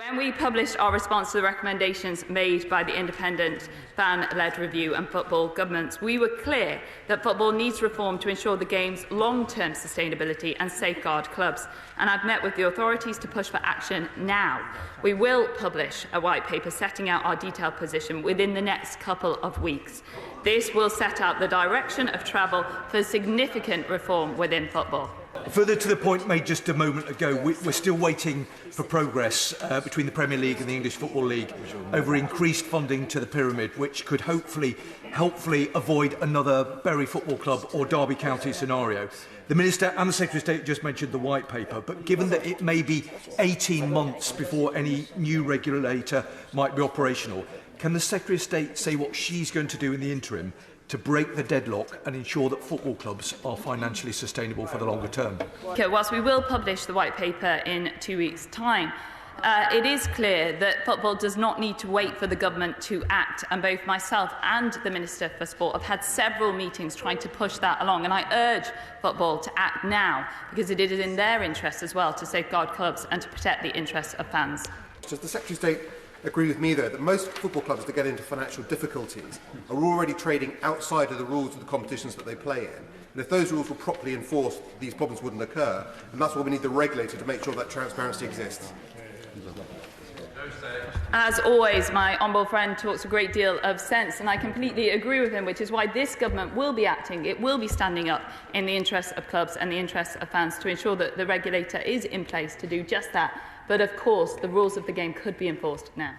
When we published our response to the recommendations made by the independent fan-led review and football governments, we were clear that football needs reform to ensure the game's long-term sustainability and safeguard clubs. And I've met with the authorities to push for action now. We will publish a white paper setting out our detailed position within the next couple of weeks. This will set out the direction of travel for significant reform within football. Further to the point made just a moment ago, we're still waiting for progress between the Premier League and the English Football League over increased funding to the pyramid, which could hopefully avoid another Bury Football Club or Derby County scenario. The Minister and the Secretary of State just mentioned the white paper, but given that it may be 18 months before any new regulator might be operational, can the Secretary of State say what she's going to do in the interim to break the deadlock and ensure that football clubs are financially sustainable for the longer term? Okay, whilst we will publish the white paper in 2 weeks' time, it is clear that football does not need to wait for the government to act, and both myself and the Minister for Sport have had several meetings trying to push that along, and I urge football to act now because it is in their interest as well to safeguard clubs and to protect the interests of fans. Does the Secretary of State agree with me, though, that most football clubs that get into financial difficulties are already trading outside of the rules of the competitions that they play in? And if those rules were properly enforced, these problems wouldn't occur. And that's why we need the regulator to make sure that transparency exists. As always, my honourable friend talks a great deal of sense, and I completely agree with him, which is why this government will be acting. It will be standing up in the interests of clubs and the interests of fans to ensure that the regulator is in place to do just that. But of course, the rules of the game could be enforced now.